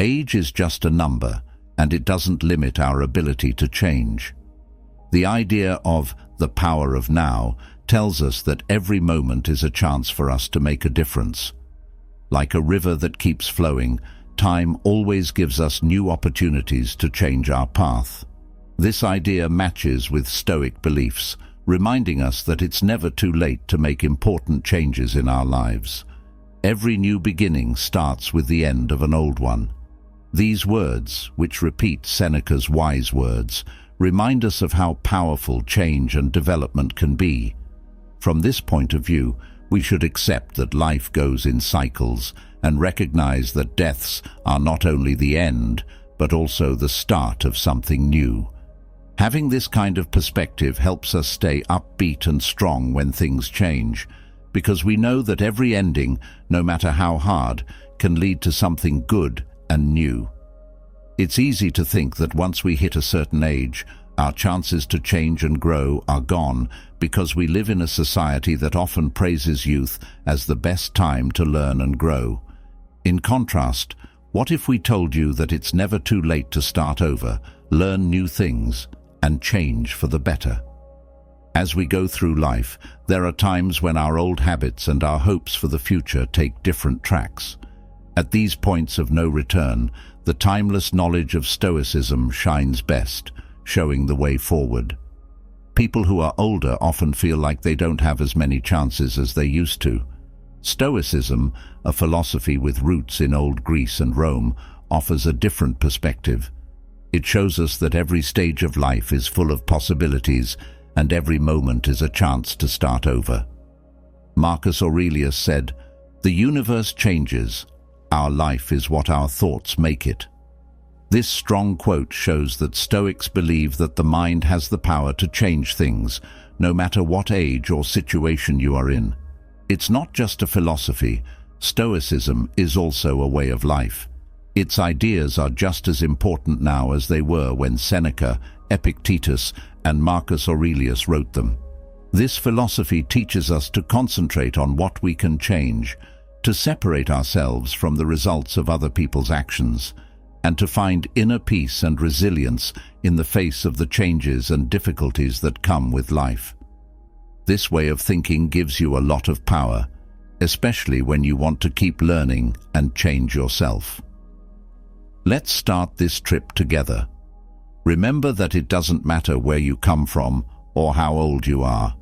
Age is just a number, and it doesn't limit our ability to change. The idea of the power of now tells us that every moment is a chance for us to make a difference. Like a river that keeps flowing, time always gives us new opportunities to change our path. This idea matches with Stoic beliefs, reminding us that it's never too late to make important changes in our lives. Every new beginning starts with the end of an old one. These words, which repeat Seneca's wise words, remind us of how powerful change and development can be. From this point of view, we should accept that life goes in cycles and recognize that deaths are not only the end, but also the start of something new. Having this kind of perspective helps us stay upbeat and strong when things change, because we know that every ending, no matter how hard, can lead to something good and new. It's easy to think that once we hit a certain age, our chances to change and grow are gone because we live in a society that often praises youth as the best time to learn and grow. In contrast, what if we told you that it's never too late to start over, learn new things, and change for the better? As we go through life, there are times when our old habits and our hopes for the future take different tracks. At these points of no return, the timeless knowledge of Stoicism shines best, showing the way forward. People who are older often feel like they don't have as many chances as they used to. Stoicism, a philosophy with roots in old Greece and Rome, offers a different perspective. It shows us that every stage of life is full of possibilities, and every moment is a chance to start over. Marcus Aurelius said, "The universe changes. Our life is what our thoughts make it." This strong quote shows that Stoics believe that the mind has the power to change things, no matter what age or situation you are in. It's not just a philosophy. Stoicism is also a way of life. Its ideas are just as important now as they were when Seneca, Epictetus, and Marcus Aurelius wrote them. This philosophy teaches us to concentrate on what we can change, to separate ourselves from the results of other people's actions, and to find inner peace and resilience in the face of the changes and difficulties that come with life. This way of thinking gives you a lot of power, especially when you want to keep learning and change yourself. Let's start this trip together. Remember that it doesn't matter where you come from or how old you are.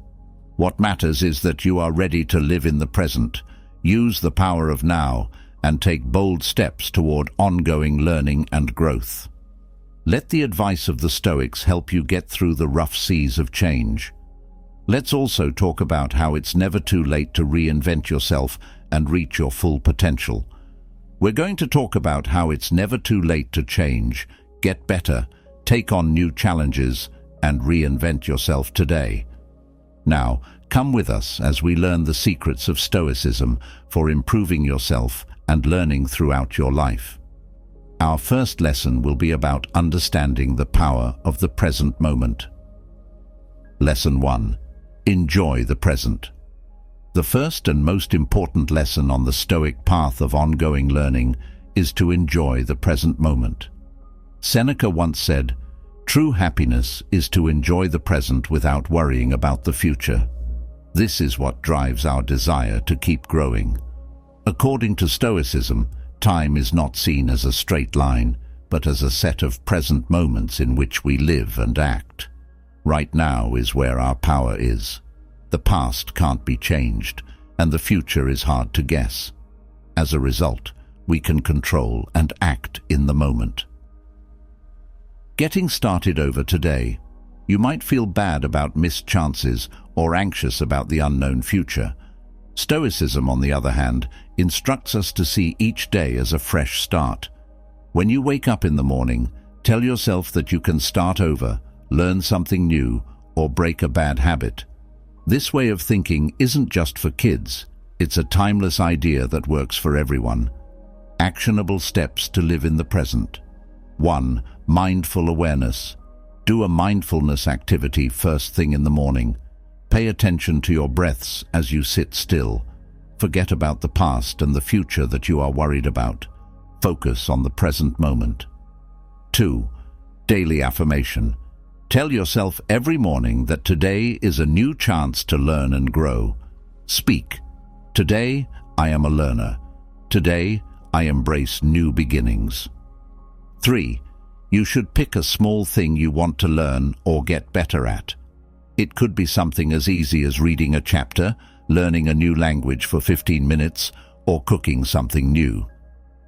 What matters is that you are ready to live in the present, use the power of now, and take bold steps toward ongoing learning and growth. Let the advice of the Stoics help you get through the rough seas of change. Let's also talk about how it's never too late to reinvent yourself and reach your full potential. We're going to talk about how it's never too late to change, get better, take on new challenges, and reinvent yourself today. Now, come with us as we learn the secrets of Stoicism for improving yourself and learning throughout your life. Our first lesson will be about understanding the power of the present moment. Lesson 1. Enjoy the present. The first and most important lesson on the Stoic path of ongoing learning is to enjoy the present moment. Seneca once said, "True happiness is to enjoy the present without worrying about the future." This is what drives our desire to keep growing. According to Stoicism, time is not seen as a straight line, but as a set of present moments in which we live and act. Right now is where our power is. The past can't be changed, and the future is hard to guess. As a result, we can control and act in the moment. Getting started over today, you might feel bad about missed chances or anxious about the unknown future. Stoicism, on the other hand, instructs us to see each day as a fresh start. When you wake up in the morning, tell yourself that you can start over, learn something new, or break a bad habit. This way of thinking isn't just for kids. It's a timeless idea that works for everyone. Actionable steps to live in the present. 1. Mindful awareness. Do a mindfulness activity first thing in the morning. Pay attention to your breaths as you sit still. Forget about the past and the future that you are worried about. Focus on the present moment. 2. Daily affirmation. Tell yourself every morning that today is a new chance to learn and grow. Speak. Today, I am a learner. Today, I embrace new beginnings. 3. You should pick a small thing you want to learn or get better at. It could be something as easy as reading a chapter, learning a new language for 15 minutes, or cooking something new.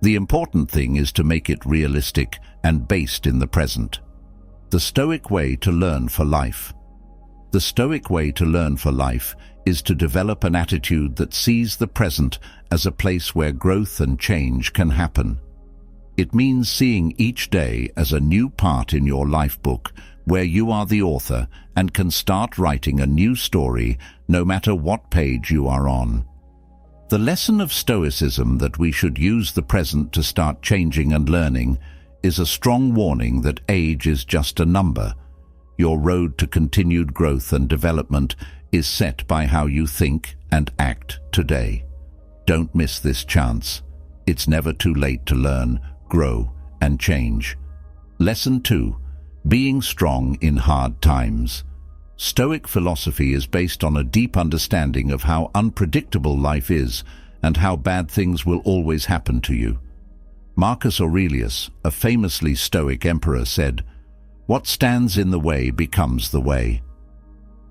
The important thing is to make it realistic and based in the present. The Stoic way to learn for life. The Stoic way to learn for life is to develop an attitude that sees the present as a place where growth and change can happen. It means seeing each day as a new part in your life book where you are the author and can start writing a new story no matter what page you are on. The lesson of Stoicism that we should use the present to start changing and learning is a strong warning that age is just a number. Your road to continued growth and development is set by how you think and act today. Don't miss this chance. It's never too late to learn, grow, and change. Lesson 2. Being strong in hard times. Stoic philosophy is based on a deep understanding of how unpredictable life is and how bad things will always happen to you. Marcus Aurelius, a famously Stoic emperor, said, "What stands in the way becomes the way."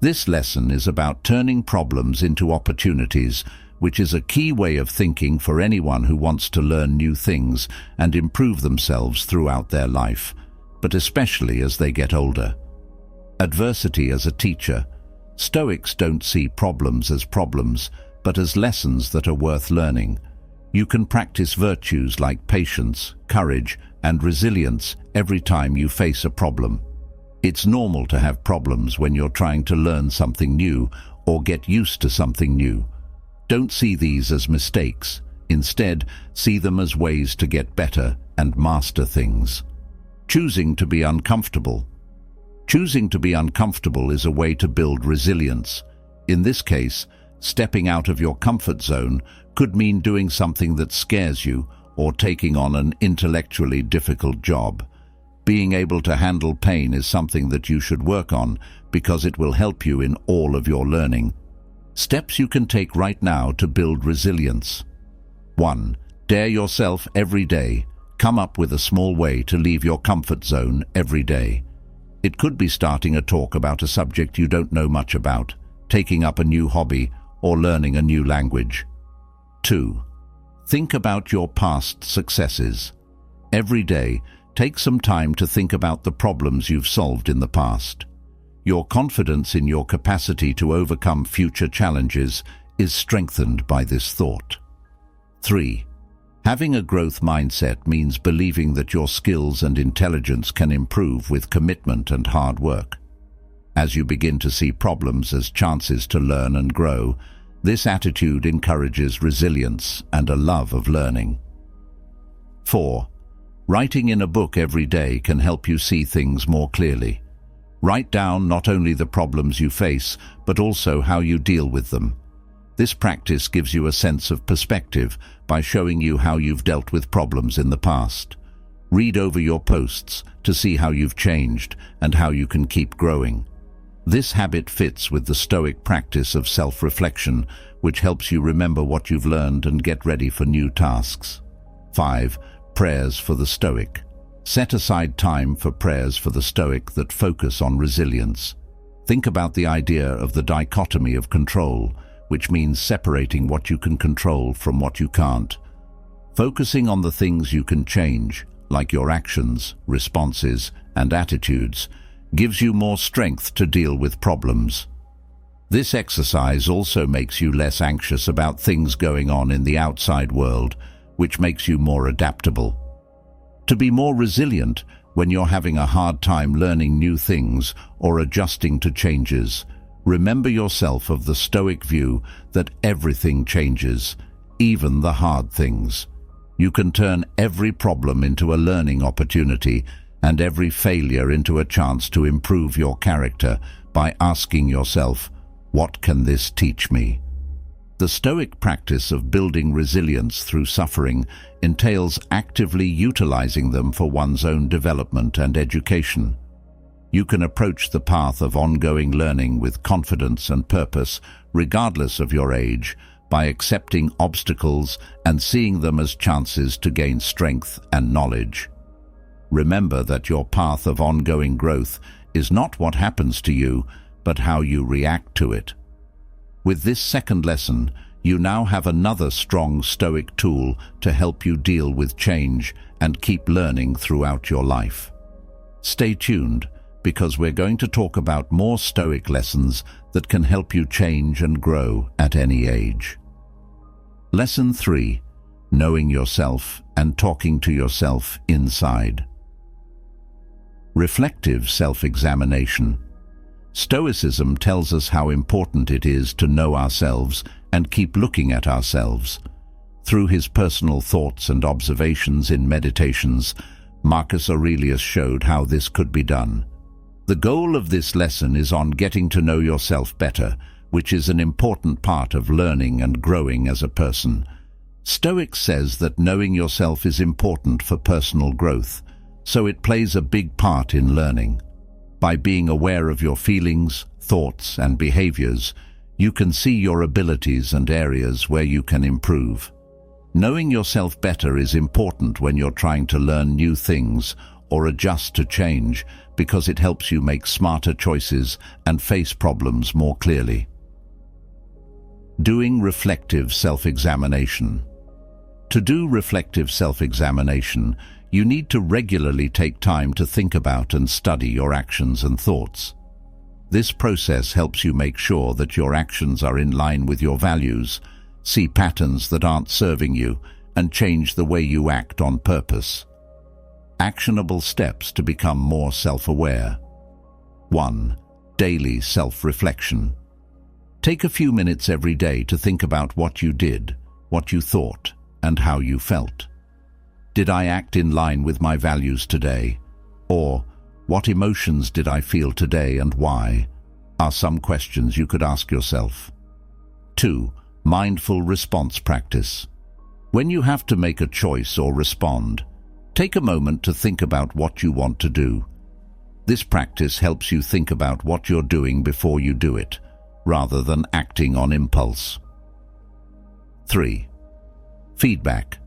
This lesson is about turning problems into opportunities, which is a key way of thinking for anyone who wants to learn new things and improve themselves throughout their life, but especially as they get older. Adversity as a teacher. Stoics don't see problems as problems, but as lessons that are worth learning. You can practice virtues like patience, courage, and resilience every time you face a problem. It's normal to have problems when you're trying to learn something new or get used to something new. Don't see these as mistakes. Instead, see them as ways to get better and master things. Choosing to be uncomfortable. Choosing to be uncomfortable is a way to build resilience. In this case, stepping out of your comfort zone could mean doing something that scares you or taking on an intellectually difficult job. Being able to handle pain is something that you should work on because it will help you in all of your learning. Steps you can take right now to build resilience. 1. Dare yourself every day. Come up with a small way to leave your comfort zone every day. It could be starting a talk about a subject you don't know much about, taking up a new hobby, or learning a new language. 2. Think about your past successes. Every day, take some time to think about the problems you've solved in the past. Your confidence in your capacity to overcome future challenges is strengthened by this thought. 3. Having a growth mindset means believing that your skills and intelligence can improve with commitment and hard work. As you begin to see problems as chances to learn and grow, this attitude encourages resilience and a love of learning. 4. Writing in a book every day can help you see things more clearly. Write down not only the problems you face, but also how you deal with them. This practice gives you a sense of perspective by showing you how you've dealt with problems in the past. Read over your posts to see how you've changed and how you can keep growing. This habit fits with the Stoic practice of self-reflection, which helps you remember what you've learned and get ready for new tasks. 5. Prayers for the Stoic. Set aside time for prayers for the Stoic that focus on resilience. Think about the idea of the dichotomy of control, which means separating what you can control from what you can't. Focusing on the things you can change, like your actions, responses, and attitudes, gives you more strength to deal with problems. This exercise also makes you less anxious about things going on in the outside world, which makes you more adaptable. To be more resilient when you're having a hard time learning new things or adjusting to changes, remember yourself of the Stoic view that everything changes, even the hard things. You can turn every problem into a learning opportunity and every failure into a chance to improve your character by asking yourself, what can this teach me? The Stoic practice of building resilience through suffering entails actively utilizing them for one's own development and education. You can approach the path of ongoing learning with confidence and purpose, regardless of your age, by accepting obstacles and seeing them as chances to gain strength and knowledge. Remember that your path of ongoing growth is not what happens to you, but how you react to it. With this second lesson, you now have another strong Stoic tool to help you deal with change and keep learning throughout your life. Stay tuned, because we're going to talk about more Stoic lessons that can help you change and grow at any age. Lesson 3: Knowing yourself and talking to yourself inside. Reflective self-examination. Stoicism tells us how important it is to know ourselves and keep looking at ourselves. Through his personal thoughts and observations in Meditations, Marcus Aurelius showed how this could be done. The goal of this lesson is on getting to know yourself better, which is an important part of learning and growing as a person. Stoic says that knowing yourself is important for personal growth, so it plays a big part in learning. By being aware of your feelings, thoughts, and behaviors, you can see your abilities and areas where you can improve. Knowing yourself better is important when you're trying to learn new things or adjust to change, because it helps you make smarter choices and face problems more clearly. Doing reflective self-examination. To do reflective self-examination, you need to regularly take time to think about and study your actions and thoughts. This process helps you make sure that your actions are in line with your values, see patterns that aren't serving you, and change the way you act on purpose. Actionable steps to become more self-aware. 1. Daily self-reflection. Take a few minutes every day to think about what you did, what you thought, and how you felt. Did I act in line with my values today? Or, what emotions did I feel today and why? Are some questions you could ask yourself. 2. Mindful response practice. When you have to make a choice or respond, take a moment to think about what you want to do. This practice helps you think about what you're doing before you do it, rather than acting on impulse. 3. Feedback.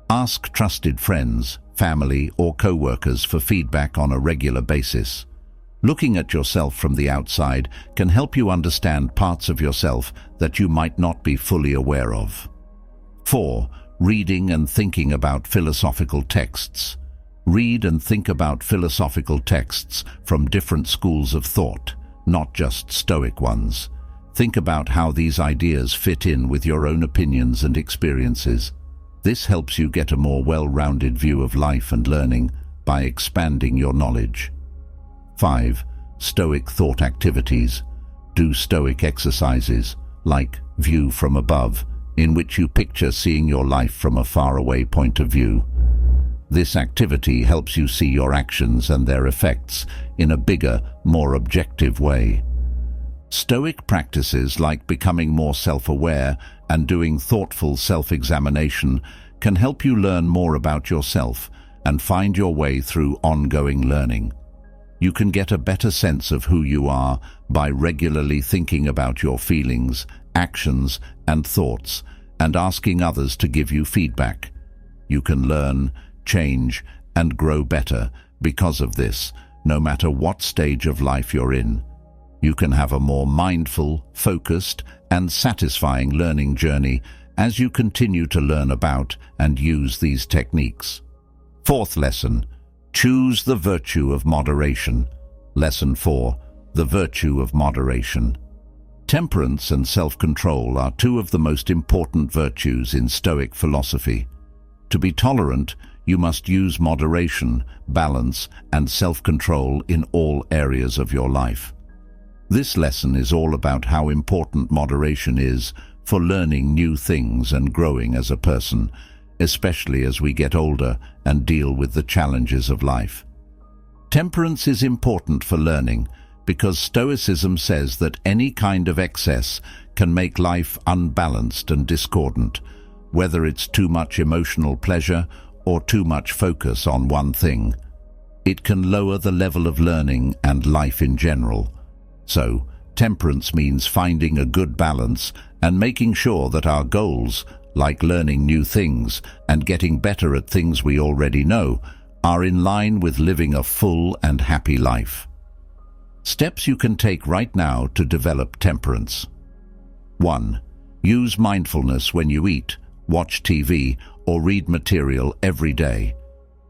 Ask trusted friends, family, or co-workers for feedback on a regular basis. Looking at yourself from the outside can help you understand parts of yourself that you might not be fully aware of. 4. Reading and thinking about philosophical texts. Read and think about philosophical texts from different schools of thought, not just Stoic ones. Think about how these ideas fit in with your own opinions and experiences. This helps you get a more well-rounded view of life and learning by expanding your knowledge. 5. Stoic thought activities. Do Stoic exercises, like View from Above, in which you picture seeing your life from a faraway point of view. This activity helps you see your actions and their effects in a bigger, more objective way. Stoic practices like becoming more self-aware and doing thoughtful self-examination can help you learn more about yourself and find your way through ongoing learning. You can get a better sense of who you are by regularly thinking about your feelings, actions, and thoughts, and asking others to give you feedback. You can learn, change, and grow better because of this, no matter what stage of life you're in. You can have a more mindful, focused, and satisfying learning journey as you continue to learn about and use these techniques. 4th lesson, choose the virtue of moderation. Lesson 4, the virtue of moderation. Temperance and self-control are two of the most important virtues in Stoic philosophy. To be tolerant, you must use moderation, balance, and self-control in all areas of your life. This lesson is all about how important moderation is for learning new things and growing as a person, especially as we get older and deal with the challenges of life. Temperance is important for learning because Stoicism says that any kind of excess can make life unbalanced and discordant, whether it's too much emotional pleasure or too much focus on one thing. It can lower the level of learning and life in general. So, temperance means finding a good balance and making sure that our goals, like learning new things and getting better at things we already know, are in line with living a full and happy life. Steps you can take right now to develop temperance. 1. Use mindfulness when you eat, watch TV, or read material every day.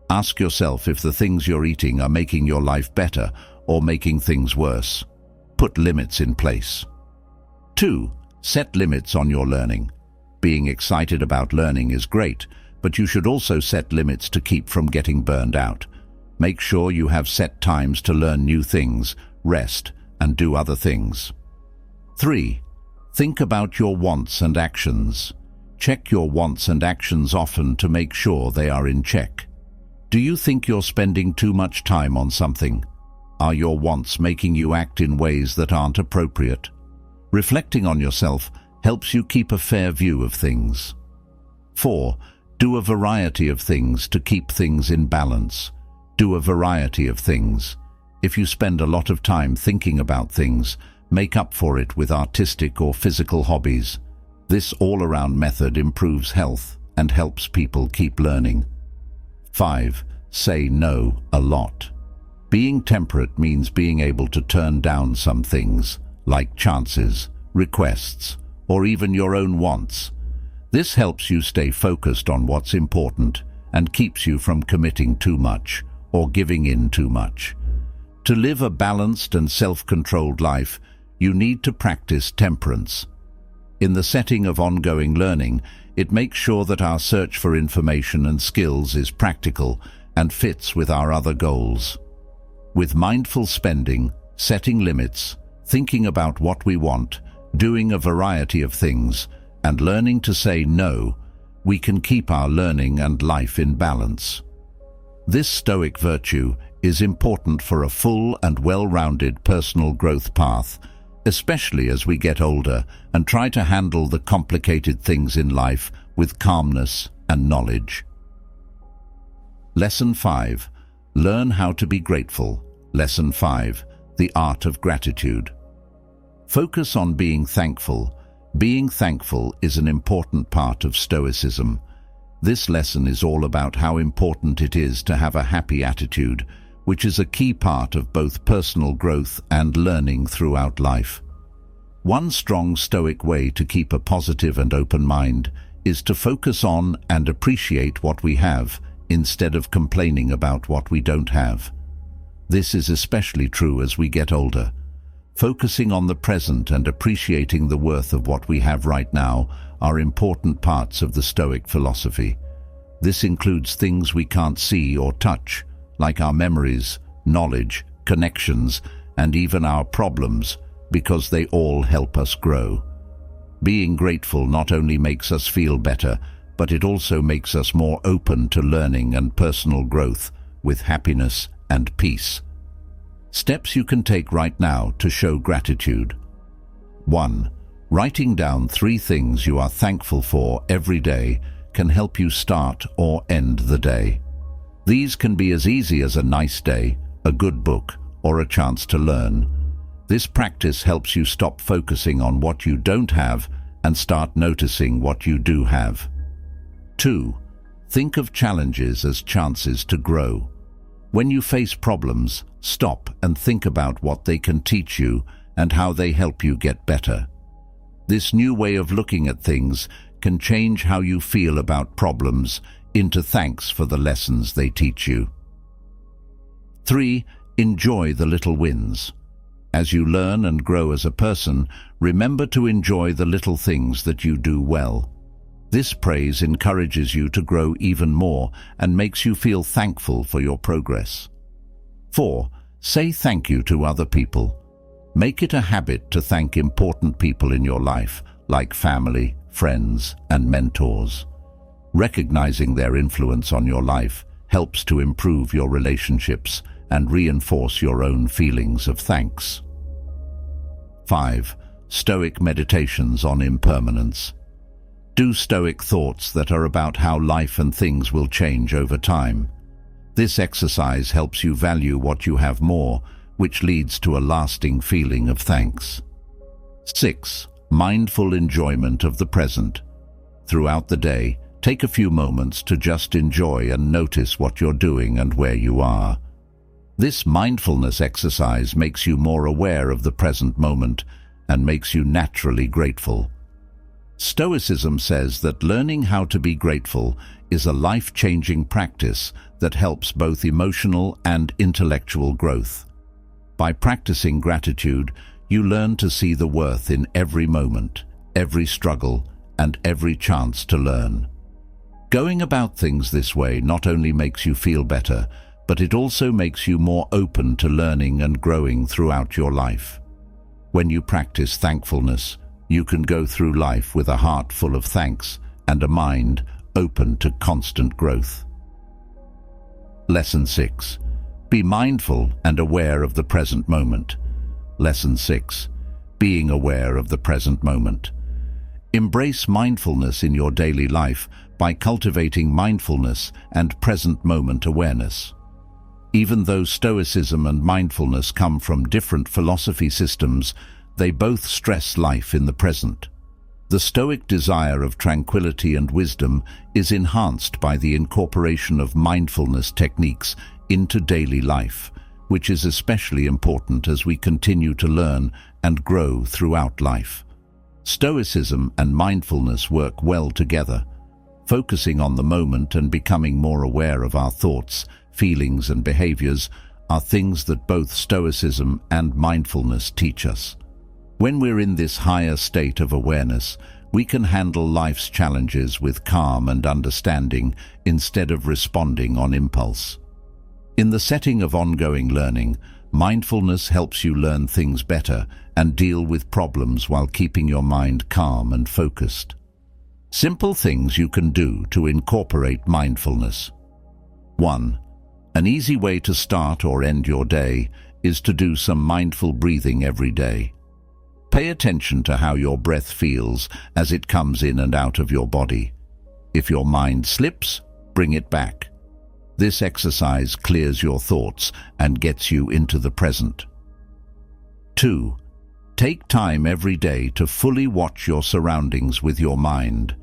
Ask yourself if the things you're eating are making your life better or making things worse. Put limits in place. 2. Set limits on your learning. Being excited about learning is great, but you should also set limits to keep from getting burned out. Make sure you have set times to learn new things, rest, and do other things. 3. Think about your wants and actions. Check your wants and actions often to make sure they are in check. Do you think you're spending too much time on something? Are your wants making you act in ways that aren't appropriate? Reflecting on yourself helps you keep a fair view of things. 4. Do a variety of things to keep things in balance. Do a variety of things. If you spend a lot of time thinking about things, make up for it with artistic or physical hobbies. This all-around method improves health and helps people keep learning. 5. Say no a lot. Being temperate means being able to turn down some things, like chances, requests, or even your own wants. This helps you stay focused on what's important and keeps you from committing too much or giving in too much. To live a balanced and self-controlled life, you need to practice temperance. In the setting of ongoing learning, it makes sure that our search for information and skills is practical and fits with our other goals. With mindful spending, setting limits, thinking about what we want, doing a variety of things, and learning to say no, we can keep our learning and life in balance. This Stoic virtue is important for a full and well-rounded personal growth path, especially as we get older and try to handle the complicated things in life with calmness and knowledge. Lesson 5. Learn how to be grateful. Lesson 5. The art of gratitude. Focus on being thankful. Being thankful is an important part of Stoicism. This lesson is all about how important it is to have a happy attitude, which is a key part of both personal growth and learning throughout life. One strong Stoic way to keep a positive and open mind is to focus on and appreciate what we have, instead of complaining about what we don't have. This is especially true as we get older. Focusing on the present and appreciating the worth of what we have right now are important parts of the Stoic philosophy. This includes things we can't see or touch, like our memories, knowledge, connections, and even our problems, because they all help us grow. Being grateful not only makes us feel better, but it also makes us more open to learning and personal growth with happiness and peace. Steps you can take right now to show gratitude. 1. Writing down 3 things you are thankful for every day can help you start or end the day. These can be as easy as a nice day, a good book, or a chance to learn. This practice helps you stop focusing on what you don't have and start noticing what you do have. 2. Think of challenges as chances to grow. When you face problems, stop and think about what they can teach you and how they help you get better. This new way of looking at things can change how you feel about problems into thanks for the lessons they teach you. 3. Enjoy the little wins. As you learn and grow as a person, remember to enjoy the little things that you do well. This praise encourages you to grow even more and makes you feel thankful for your progress. 4. Say thank you to other people. Make it a habit to thank important people in your life, like family, friends, and mentors. Recognizing their influence on your life helps to improve your relationships and reinforce your own feelings of thanks. 5. Stoic meditations on impermanence. Do Stoic thoughts that are about how life and things will change over time. This exercise helps you value what you have more, which leads to a lasting feeling of thanks. 6. Mindful enjoyment of the present. Throughout the day, take a few moments to just enjoy and notice what you're doing and where you are. This mindfulness exercise makes you more aware of the present moment and makes you naturally grateful. Stoicism says that learning how to be grateful is a life-changing practice that helps both emotional and intellectual growth. By practicing gratitude, you learn to see the worth in every moment, every struggle, and every chance to learn. Going about things this way not only makes you feel better, but it also makes you more open to learning and growing throughout your life. When you practice thankfulness, you can go through life with a heart full of thanks and a mind open to constant growth. Lesson 6. Be mindful and aware of the present moment. Lesson 6. Being aware of the present moment. Embrace mindfulness in your daily life by cultivating mindfulness and present moment awareness. Even though Stoicism and mindfulness come from different philosophy systems, they both stress life in the present. The Stoic desire of tranquility and wisdom is enhanced by the incorporation of mindfulness techniques into daily life, which is especially important as we continue to learn and grow throughout life. Stoicism and mindfulness work well together. Focusing on the moment and becoming more aware of our thoughts, feelings, and behaviors are things that both Stoicism and mindfulness teach us. When we're in this higher state of awareness, we can handle life's challenges with calm and understanding instead of responding on impulse. In the setting of ongoing learning, mindfulness helps you learn things better and deal with problems while keeping your mind calm and focused. Simple things you can do to incorporate mindfulness. 1. An easy way to start or end your day is to do some mindful breathing every day. Pay attention to how your breath feels as it comes in and out of your body. If your mind slips, bring it back. This exercise clears your thoughts and gets you into the present. 2. Take time every day to fully watch your surroundings with your mind.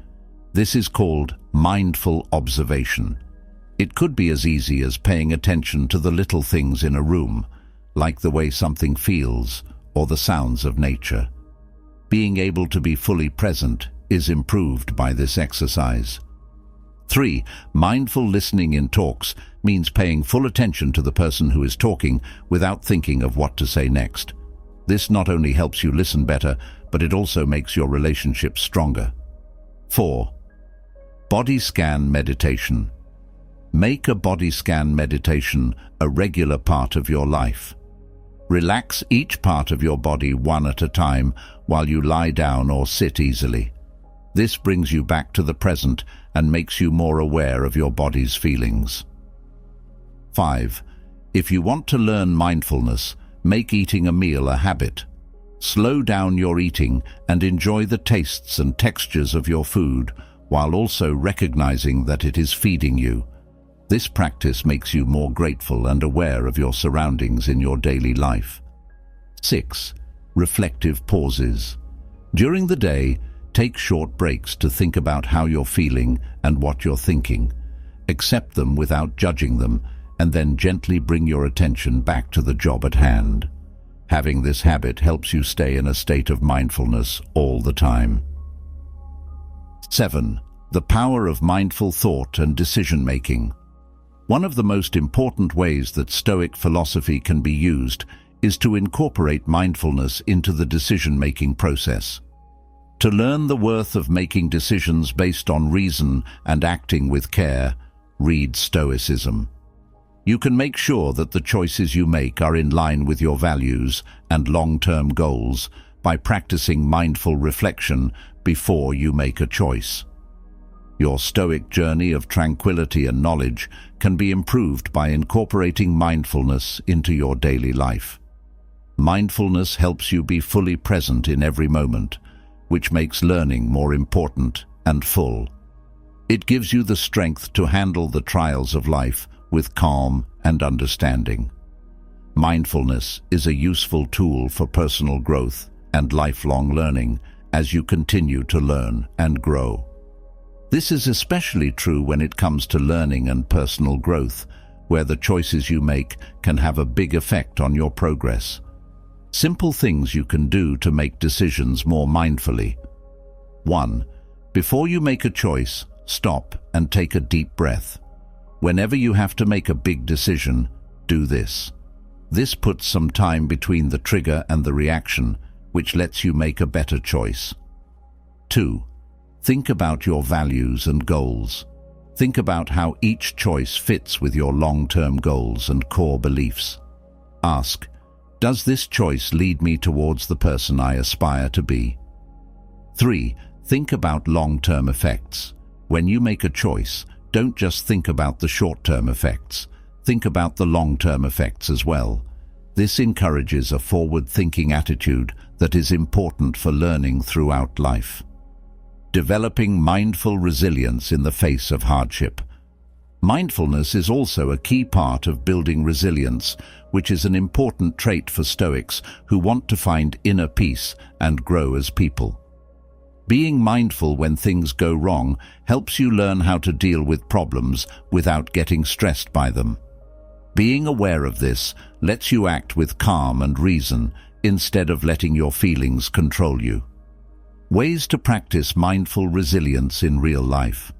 This is called mindful observation. It could be as easy as paying attention to the little things in a room, like the way something feels or the sounds of nature. Being able to be fully present is improved by this exercise. 3. Mindful listening in talks means paying full attention to the person who is talking without thinking of what to say next. This not only helps you listen better, but it also makes your relationship stronger. 4. Body scan meditation. Make a body scan meditation a regular part of your life. Relax each part of your body one at a time while you lie down or sit easily. This brings you back to the present and makes you more aware of your body's feelings. 5. If you want to learn mindfulness, make eating a meal a habit. Slow down your eating and enjoy the tastes and textures of your food while also recognizing that it is feeding you. This practice makes you more grateful and aware of your surroundings in your daily life. 6. Reflective pauses. During the day, take short breaks to think about how you're feeling and what you're thinking. Accept them without judging them, and then gently bring your attention back to the job at hand. Having this habit helps you stay in a state of mindfulness all the time. 7. The power of mindful thought and decision-making. One of the most important ways that Stoic philosophy can be used is to incorporate mindfulness into the decision-making process. To learn the worth of making decisions based on reason and acting with care, read Stoicism. You can make sure that the choices you make are in line with your values and long-term goals by practicing mindful reflection before you make a choice. Your Stoic journey of tranquility and knowledge can be improved by incorporating mindfulness into your daily life. Mindfulness helps you be fully present in every moment, which makes learning more important and full. It gives you the strength to handle the trials of life with calm and understanding. Mindfulness is a useful tool for personal growth and lifelong learning as you continue to learn and grow. This is especially true when it comes to learning and personal growth, where the choices you make can have a big effect on your progress. Simple things you can do to make decisions more mindfully. 1. Before you make a choice, stop and take a deep breath. Whenever you have to make a big decision, do this. This puts some time between the trigger and the reaction, which lets you make a better choice. 2. Think about your values and goals. Think about how each choice fits with your long-term goals and core beliefs. Ask, does this choice lead me towards the person I aspire to be? 3. Think about long-term effects. When you make a choice, don't just think about the short-term effects. Think about the long-term effects as well. This encourages a forward-thinking attitude that is important for learning throughout life. Developing mindful resilience in the face of hardship. Mindfulness is also a key part of building resilience, which is an important trait for Stoics who want to find inner peace and grow as people. Being mindful when things go wrong helps you learn how to deal with problems without getting stressed by them. Being aware of this lets you act with calm and reason instead of letting your feelings control you. Ways to practice mindful resilience in real life.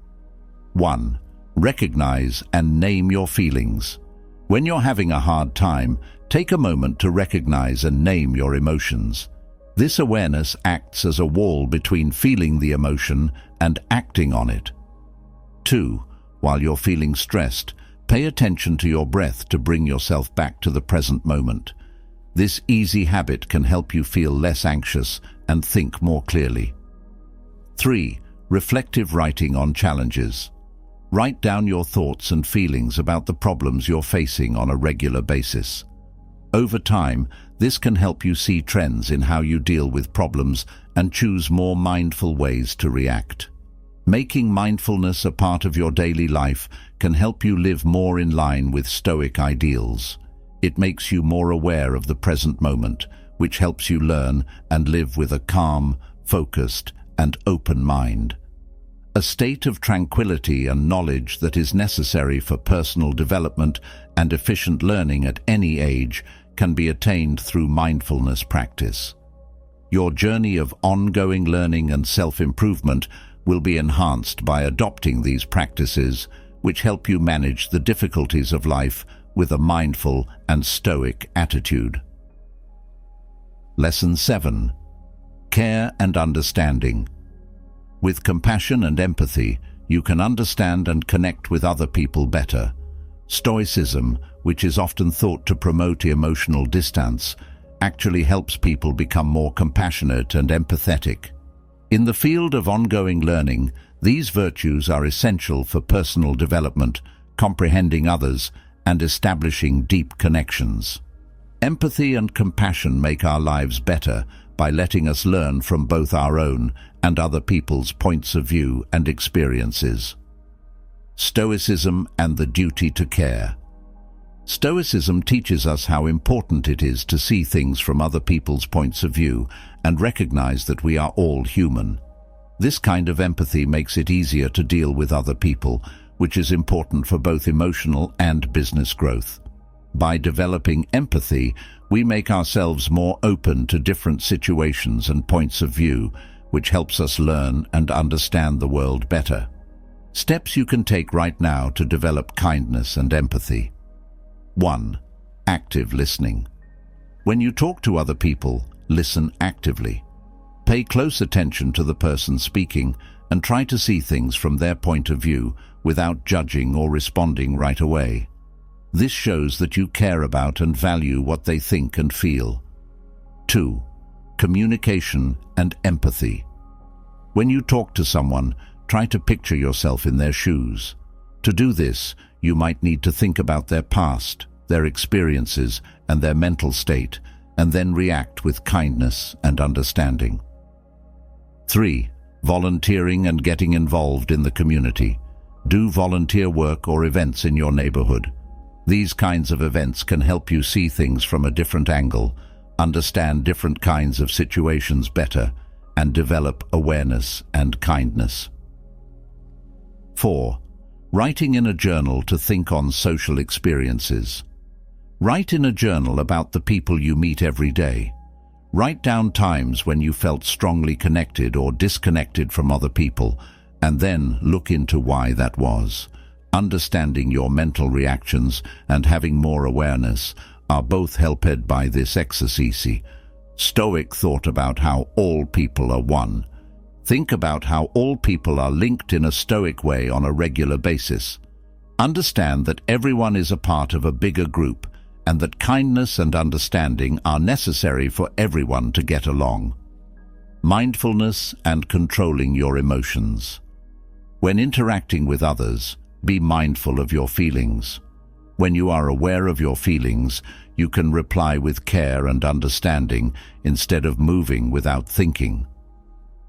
1. Recognize and name your feelings. When you're having a hard time, take a moment to recognize and name your emotions. This awareness acts as a wall between feeling the emotion and acting on it. 2. While you're feeling stressed, pay attention to your breath to bring yourself back to the present moment. This easy habit can help you feel less anxious and think more clearly. 3. Reflective writing on challenges. Write down your thoughts and feelings about the problems you're facing on a regular basis. Over time, this can help you see trends in how you deal with problems and choose more mindful ways to react. Making mindfulness a part of your daily life can help you live more in line with Stoic ideals. It makes you more aware of the present moment, which helps you learn and live with a calm, focused, and open mind. A state of tranquility and knowledge that is necessary for personal development and efficient learning at any age can be attained through mindfulness practice. Your journey of ongoing learning and self-improvement will be enhanced by adopting these practices, which help you manage the difficulties of life with a mindful and Stoic attitude. Lesson 7. Care and understanding. With compassion and empathy, you can understand and connect with other people better. Stoicism, which is often thought to promote emotional distance, actually helps people become more compassionate and empathetic. In the field of ongoing learning, these virtues are essential for personal development, comprehending others, and establishing deep connections. Empathy and compassion make our lives better by letting us learn from both our own and other people's points of view and experiences. Stoicism and the duty to care. Stoicism teaches us how important it is to see things from other people's points of view and recognize that we are all human. This kind of empathy makes it easier to deal with other people, which is important for both emotional and business growth. By developing empathy, we make ourselves more open to different situations and points of view, which helps us learn and understand the world better. Steps you can take right now to develop kindness and empathy. 1. Active listening. When you talk to other people, listen actively. Pay close attention to the person speaking and try to see things from their point of view without judging or responding right away. This shows that you care about and value what they think and feel. 2. Communication and empathy. When you talk to someone, try to picture yourself in their shoes. To do this, you might need to think about their past, their experiences, and their mental state, and then react with kindness and understanding. 3. Volunteering and getting involved in the community. Do volunteer work or events in your neighborhood. These kinds of events can help you see things from a different angle, understand different kinds of situations better, and develop awareness and kindness. 4. Writing in a journal to think on social experiences. Write in a journal about the people you meet every day. Write down times when you felt strongly connected or disconnected from other people, and then look into why that was. Understanding your mental reactions and having more awareness are both helped by this exercise. Stoic thought about how all people are one. Think about how all people are linked in a Stoic way on a regular basis. Understand that everyone is a part of a bigger group, and that kindness and understanding are necessary for everyone to get along. Mindfulness and controlling your emotions. When interacting with others, be mindful of your feelings. When you are aware of your feelings, you can reply with care and understanding instead of moving without thinking.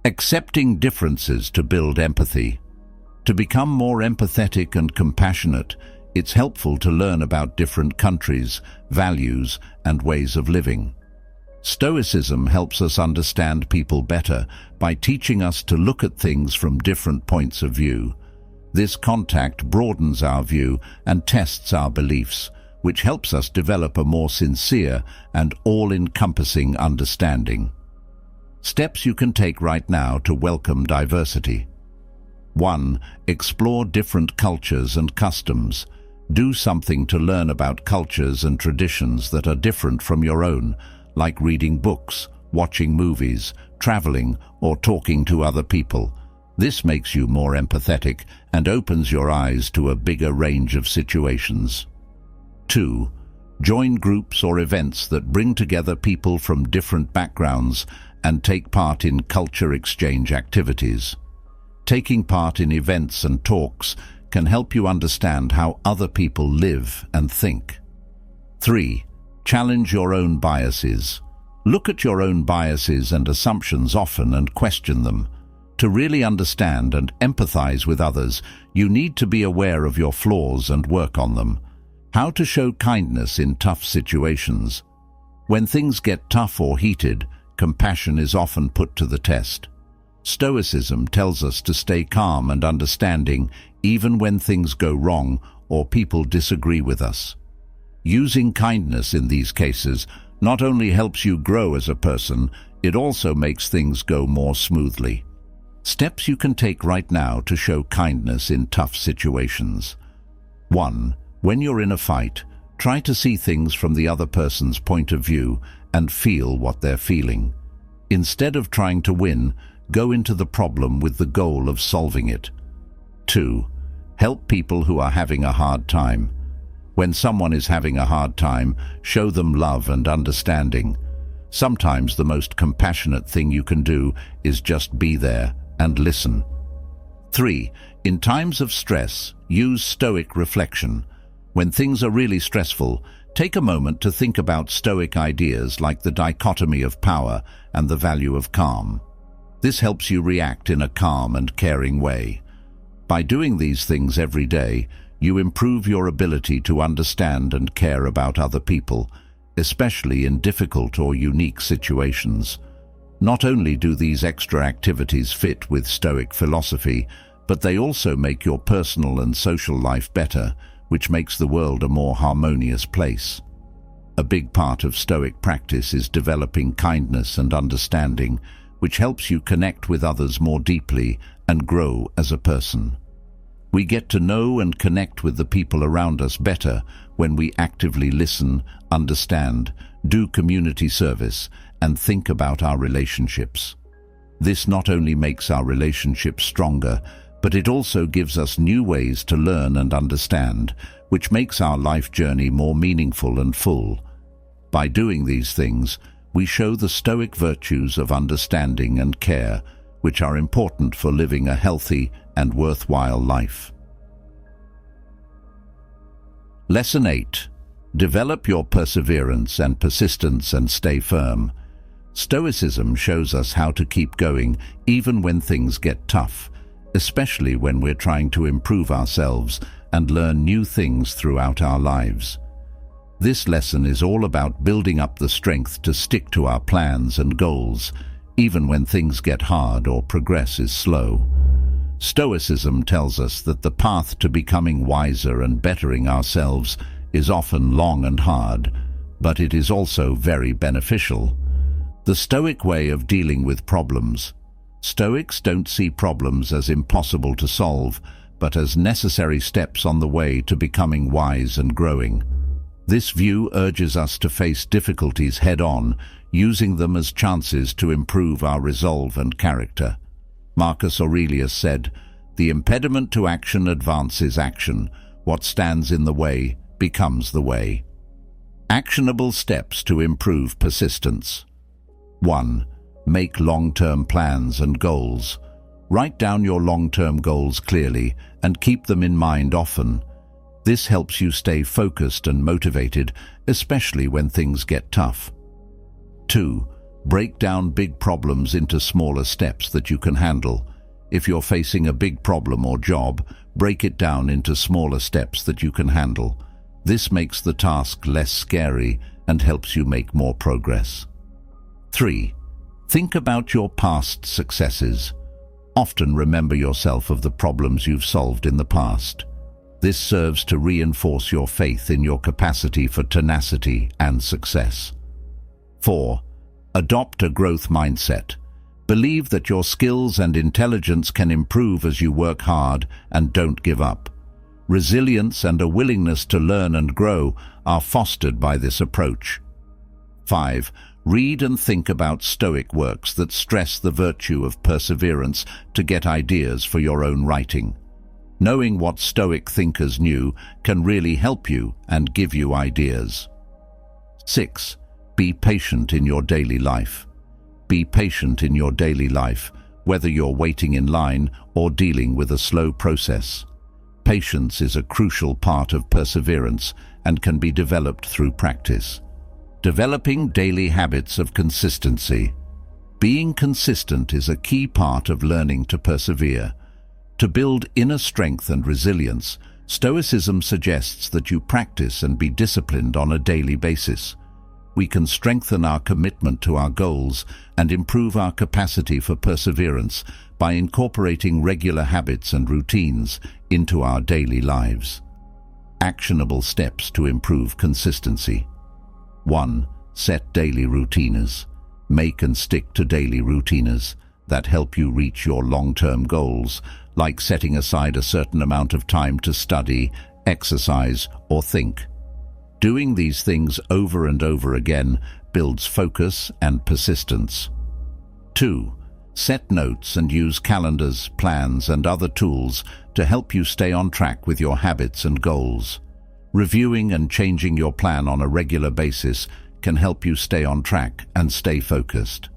Accepting differences to build empathy. To become more empathetic and compassionate, it's helpful to learn about different countries, values, and ways of living. Stoicism helps us understand people better by teaching us to look at things from different points of view. This contact broadens our view and tests our beliefs, which helps us develop a more sincere and all-encompassing understanding. Steps you can take right now to welcome diversity. 1. Explore different cultures and customs. Do something to learn about cultures and traditions that are different from your own, like reading books, watching movies, traveling, or talking to other people. This makes you more empathetic and opens your eyes to a bigger range of situations. 2. Join groups or events that bring together people from different backgrounds and take part in culture exchange activities. Taking part in events and talks can help you understand how other people live and think. 3. Challenge your own biases. Look at your own biases and assumptions often and question them. To really understand and empathize with others, you need to be aware of your flaws and work on them. How to show kindness in tough situations. When things get tough or heated, compassion is often put to the test. Stoicism tells us to stay calm and understanding even when things go wrong or people disagree with us. Using kindness in these cases not only helps you grow as a person, it also makes things go more smoothly. Steps you can take right now to show kindness in tough situations. 1. When you're in a fight, try to see things from the other person's point of view and feel what they're feeling. Instead of trying to win, go into the problem with the goal of solving it. 2. Help people who are having a hard time. When someone is having a hard time, show them love and understanding. Sometimes the most compassionate thing you can do is just be there and listen. 3. In times of stress, use Stoic reflection. When things are really stressful, take a moment to think about Stoic ideas like the dichotomy of power and the value of calm. This helps you react in a calm and caring way. By doing these things every day, you improve your ability to understand and care about other people, especially in difficult or unique situations. Not only do these extra activities fit with Stoic philosophy, but they also make your personal and social life better, which makes the world a more harmonious place. A big part of Stoic practice is developing kindness and understanding, which helps you connect with others more deeply and grow as a person. We get to know and connect with the people around us better when we actively listen, understand, do community service, and think about our relationships. This not only makes our relationships stronger, but it also gives us new ways to learn and understand, which makes our life journey more meaningful and full. By doing these things, we show the Stoic virtues of understanding and care, which are important for living a healthy and worthwhile life. Lesson 8. Develop your perseverance and persistence and stay firm. Stoicism shows us how to keep going even when things get tough, especially when we're trying to improve ourselves and learn new things throughout our lives. This lesson is all about building up the strength to stick to our plans and goals, even when things get hard or progress is slow. Stoicism tells us that the path to becoming wiser and bettering ourselves is often long and hard, but it is also very beneficial. The Stoic way of dealing with problems. Stoics don't see problems as impossible to solve, but as necessary steps on the way to becoming wise and growing. This view urges us to face difficulties head-on, using them as chances to improve our resolve and character. Marcus Aurelius said, "The impediment to action advances action. What stands in the way becomes the way." Actionable steps to improve persistence. 1. Make long-term plans and goals. Write down your long-term goals clearly and keep them in mind often. This helps you stay focused and motivated, especially when things get tough. 2. Break down big problems into smaller steps that you can handle. If you're facing a big problem or job, break it down into smaller steps that you can handle. This makes the task less scary and helps you make more progress. 3. Think about your past successes. Often remember yourself of the problems you've solved in the past. This serves to reinforce your faith in your capacity for tenacity and success. 4. Adopt a growth mindset. Believe that your skills and intelligence can improve as you work hard and don't give up. Resilience and a willingness to learn and grow are fostered by this approach. 5. Read and think about Stoic works that stress the virtue of perseverance to get ideas for your own writing. Knowing what Stoic thinkers knew can really help you and give you ideas. 6. Be patient in your daily life. Be patient in your daily life, whether you're waiting in line or dealing with a slow process. Patience is a crucial part of perseverance and can be developed through practice. Developing daily habits of consistency. Being consistent is a key part of learning to persevere. To build inner strength and resilience, Stoicism suggests that you practice and be disciplined on a daily basis. We can strengthen our commitment to our goals and improve our capacity for perseverance by incorporating regular habits and routines into our daily lives. Actionable steps to improve consistency. 1. Set daily routines. Make and stick to daily routines that help you reach your long-term goals, like setting aside a certain amount of time to study, exercise, or think. Doing these things over and over again builds focus and persistence. 2. Set notes and use calendars, plans, and other tools to help you stay on track with your habits and goals. Reviewing and changing your plan on a regular basis can help you stay on track and stay focused.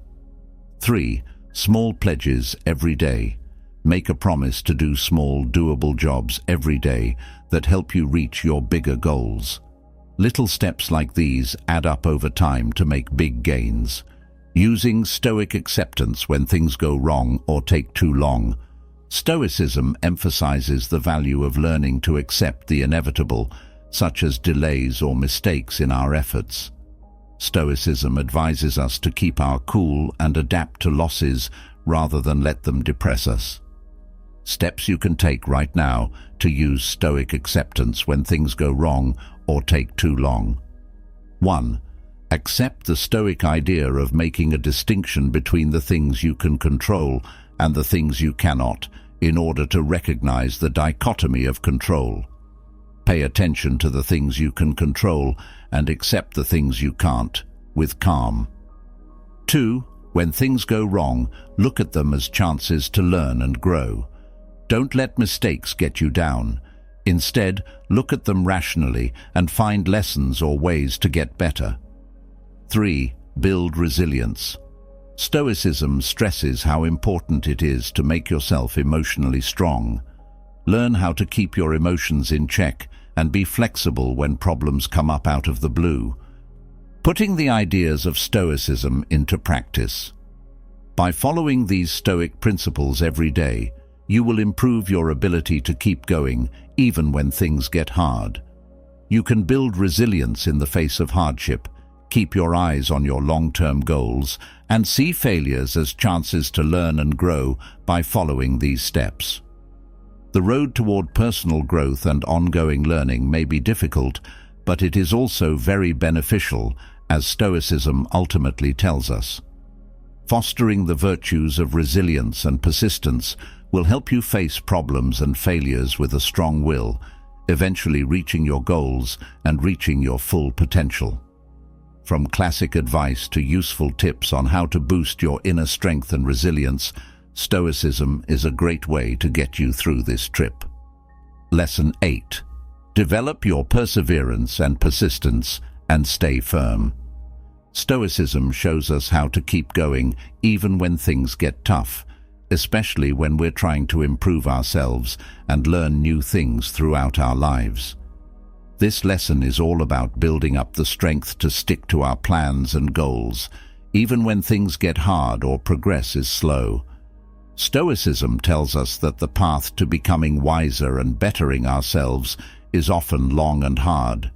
3. Small pledges every day. Make a promise to do small, doable jobs every day that help you reach your bigger goals. Little steps like these add up over time to make big gains. Using Stoic acceptance when things go wrong or take too long. Stoicism emphasizes the value of learning to accept the inevitable, such as delays or mistakes in our efforts. Stoicism advises us to keep our cool and adapt to losses rather than let them depress us. Steps you can take right now to use Stoic acceptance when things go wrong or take too long. 1. Accept the Stoic idea of making a distinction between the things you can control and the things you cannot, in order to recognize the dichotomy of control. Pay attention to the things you can control and accept the things you can't, with calm. 2. When things go wrong, look at them as chances to learn and grow. Don't let mistakes get you down. Instead, look at them rationally and find lessons or ways to get better. 3. Build resilience. Stoicism stresses how important it is to make yourself emotionally strong. Learn how to keep your emotions in check and be flexible when problems come up out of the blue. Putting the ideas of Stoicism into practice. By following these Stoic principles every day, you will improve your ability to keep going even when things get hard. You can build resilience in the face of hardship, keep your eyes on your long-term goals, and see failures as chances to learn and grow by following these steps. The road toward personal growth and ongoing learning may be difficult, but it is also very beneficial, as Stoicism ultimately tells us. Fostering the virtues of resilience and persistence will help you face problems and failures with a strong will, eventually reaching your goals and reaching your full potential. From classic advice to useful tips on how to boost your inner strength and resilience, Stoicism is a great way to get you through this trip. Lesson 8. Develop your perseverance and persistence and stay firm. Stoicism shows us how to keep going even when things get tough, especially when we're trying to improve ourselves and learn new things throughout our lives. This lesson is all about building up the strength to stick to our plans and goals, even when things get hard or progress is slow. Stoicism tells us that the path to becoming wiser and bettering ourselves is often long and hard,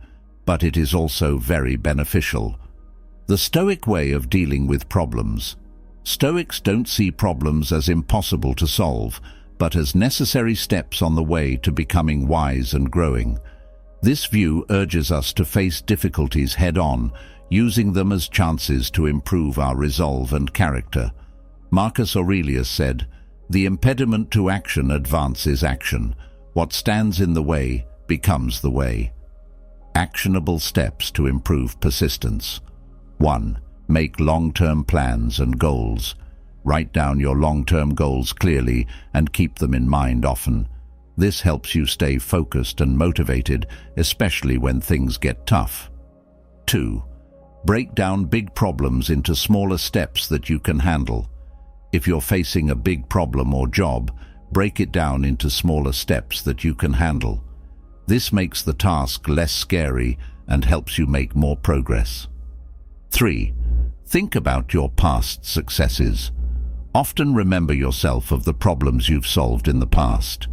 but it is also very beneficial. The Stoic way of dealing with problems. Stoics don't see problems as impossible to solve, but as necessary steps on the way to becoming wise and growing. This view urges us to face difficulties head-on, using them as chances to improve our resolve and character. Marcus Aurelius said, "The impediment to action advances action. What stands in the way becomes the way." Actionable steps to improve persistence. 1. Make long-term plans and goals. Write down your long-term goals clearly and keep them in mind often. This helps you stay focused and motivated, especially when things get tough. 2. Break down big problems into smaller steps that you can handle. If you're facing a big problem or job, break it down into smaller steps that you can handle. This makes the task less scary and helps you make more progress. 3. Think about your past successes. Often remember yourself of the problems you've solved in the past.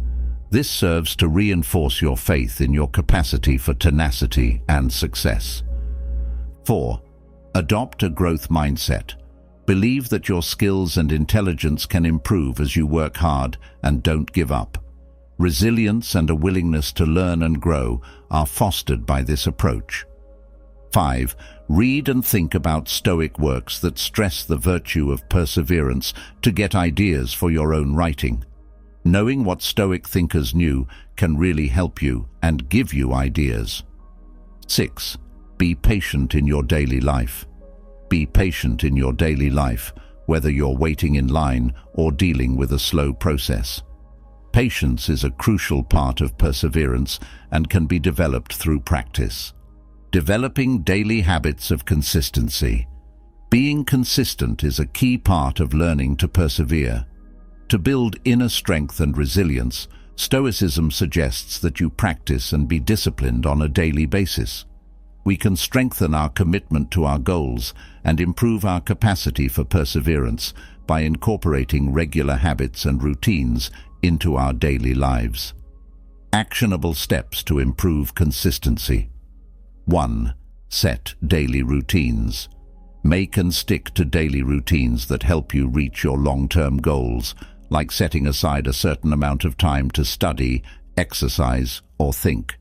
This serves to reinforce your faith in your capacity for tenacity and success. 4. Adopt a growth mindset. Believe that your skills and intelligence can improve as you work hard and don't give up. Resilience and a willingness to learn and grow are fostered by this approach. 5. Read and think about Stoic works that stress the virtue of perseverance to get ideas for your own writing. Knowing what Stoic thinkers knew can really help you and give you ideas. 6. Be patient in your daily life. Be patient in your daily life, whether you're waiting in line or dealing with a slow process. Patience is a crucial part of perseverance and can be developed through practice. Developing daily habits of consistency. Being consistent is a key part of learning to persevere. To build inner strength and resilience, Stoicism suggests that you practice and be disciplined on a daily basis. We can strengthen our commitment to our goals and improve our capacity for perseverance by incorporating regular habits and routines into our daily lives. Actionable steps to improve consistency. 1. Set daily routines. Make and stick to daily routines that help you reach your long-term goals, like setting aside a certain amount of time to study, exercise, or think.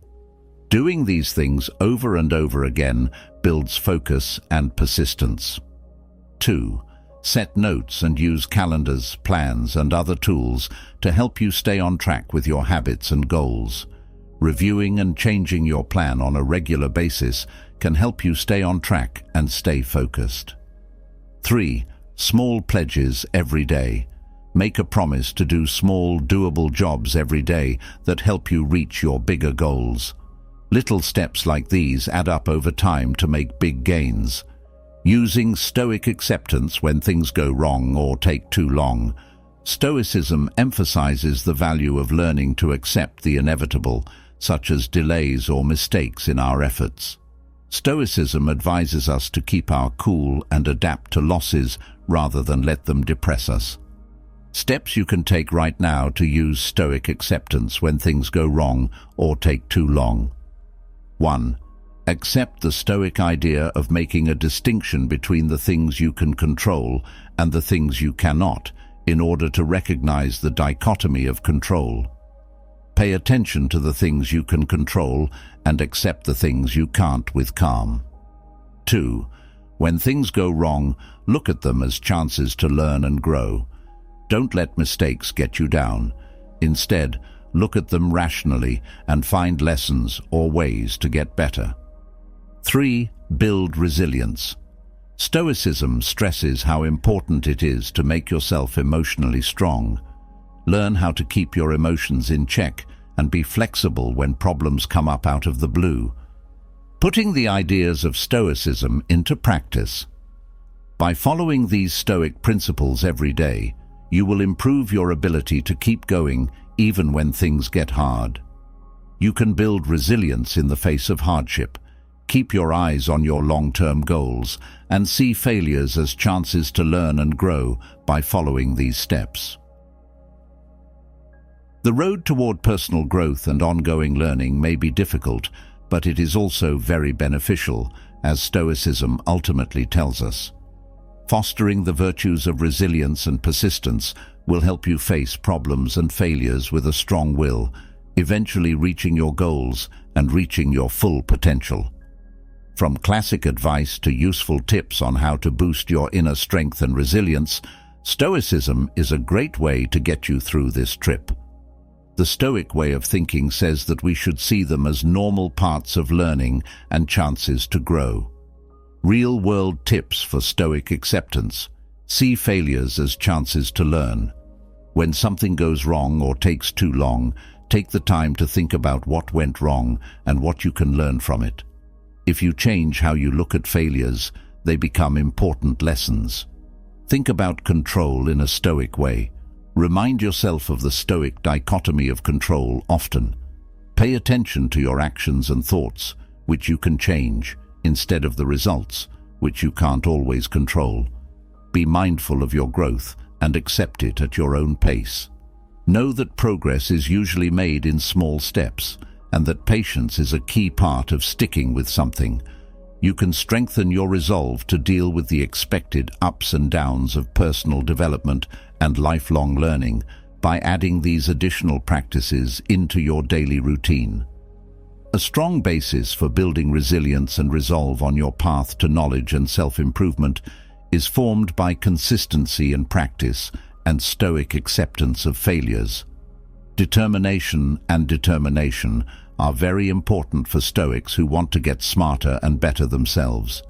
Doing these things over and over again builds focus and persistence. 2. Set notes and use calendars, plans, and other tools to help you stay on track with your habits and goals. Reviewing and changing your plan on a regular basis can help you stay on track and stay focused. 3. Small pledges every day. Make a promise to do small, doable jobs every day that help you reach your bigger goals. Little steps like these add up over time to make big gains. Using Stoic acceptance when things go wrong or take too long. Stoicism emphasizes the value of learning to accept the inevitable, such as delays or mistakes in our efforts. Stoicism advises us to keep our cool and adapt to losses rather than let them depress us. Steps you can take right now to use Stoic acceptance when things go wrong or take too long. 1. Accept the Stoic idea of making a distinction between the things you can control and the things you cannot, in order to recognize the dichotomy of control. Pay attention to the things you can control and accept the things you can't with calm. 2. When things go wrong, look at them as chances to learn and grow. Don't let mistakes get you down. Instead, look at them rationally and find lessons or ways to get better. 3. Build resilience. Stoicism stresses how important it is to make yourself emotionally strong. Learn how to keep your emotions in check and be flexible when problems come up out of the blue. Putting the ideas of Stoicism into practice. By following these Stoic principles every day, you will improve your ability to keep going even when things get hard. You can build resilience in the face of hardship. Keep your eyes on your long-term goals and see failures as chances to learn and grow by following these steps. The road toward personal growth and ongoing learning may be difficult, but it is also very beneficial, as Stoicism ultimately tells us. Fostering the virtues of resilience and persistence will help you face problems and failures with a strong will, eventually reaching your goals and reaching your full potential. From classic advice to useful tips on how to boost your inner strength and resilience, Stoicism is a great way to get you through this trip. The Stoic way of thinking says that we should see them as normal parts of learning and chances to grow. Real-world tips for Stoic acceptance. See failures as chances to learn. When something goes wrong or takes too long, take the time to think about what went wrong and what you can learn from it. If you change how you look at failures, they become important lessons. Think about control in a Stoic way. Remind yourself of the Stoic dichotomy of control often. Pay attention to your actions and thoughts, which you can change, instead of the results, which you can't always control. Be mindful of your growth and accept it at your own pace. Know that progress is usually made in small steps, and that patience is a key part of sticking with something. You can strengthen your resolve to deal with the expected ups and downs of personal development and lifelong learning by adding these additional practices into your daily routine. A strong basis for building resilience and resolve on your path to knowledge and self-improvement is formed by consistency in practice and Stoic acceptance of failures. Determination are very important for Stoics who want to get smarter and better themselves.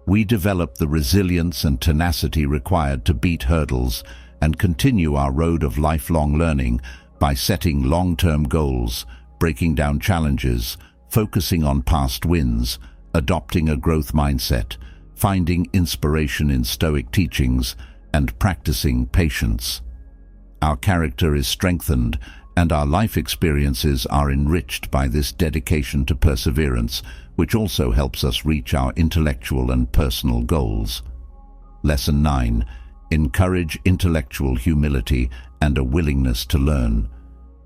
We develop the resilience and tenacity required to beat hurdles and continue our road of lifelong learning by setting long-term goals, breaking down challenges, focusing on past wins, adopting a growth mindset, finding inspiration in Stoic teachings, and practicing patience. Our character is strengthened and our life experiences are enriched by this dedication to perseverance, which also helps us reach our intellectual and personal goals. Lesson 9. Encourage intellectual humility and a willingness to learn.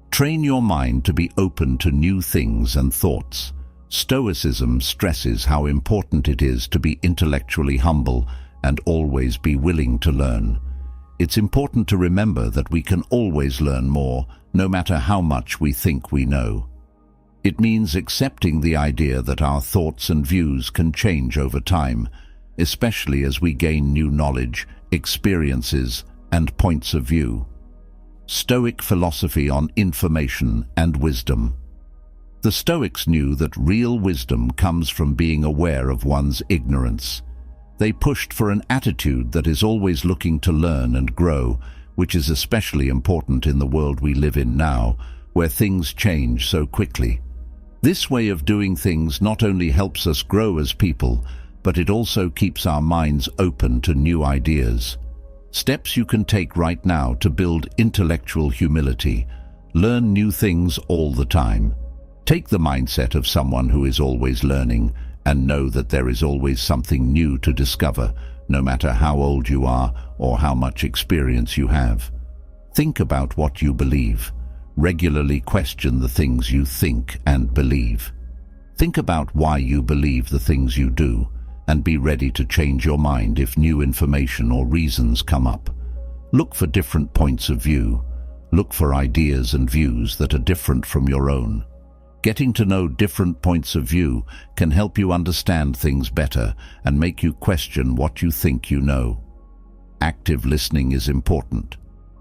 Train your mind to be open to new things and thoughts. Stoicism stresses how important it is to be intellectually humble and always be willing to learn. It's important to remember that we can always learn more, no matter how much we think we know. It means accepting the idea that our thoughts and views can change over time, especially as we gain new knowledge, experiences, and points of view. Stoic philosophy on information and wisdom. The Stoics knew that real wisdom comes from being aware of one's ignorance. They pushed for an attitude that is always looking to learn and grow, which is especially important in the world we live in now, where things change so quickly. This way of doing things not only helps us grow as people, but it also keeps our minds open to new ideas. Steps you can take right now to build intellectual humility. Learn new things all the time. Take the mindset of someone who is always learning and know that there is always something new to discover, no matter how old you are or how much experience you have. Think about what you believe. Regularly question the things you think and believe. Think about why you believe the things you do, and be ready to change your mind if new information or reasons come up. Look for different points of view. Look for ideas and views that are different from your own. Getting to know different points of view can help you understand things better and make you question what you think you know. Active listening is important.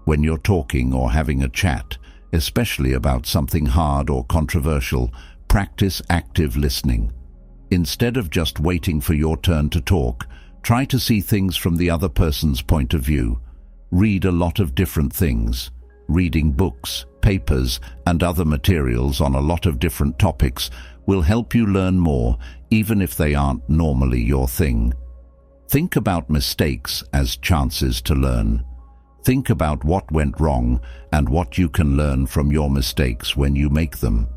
When you're talking or having a chat, especially about something hard or controversial, practice active listening. Instead of just waiting for your turn to talk, try to see things from the other person's point of view. Read a lot of different things. Reading books, papers, and other materials on a lot of different topics will help you learn more, even if they aren't normally your thing. Think about mistakes as chances to learn. Think about what went wrong and what you can learn from your mistakes when you make them.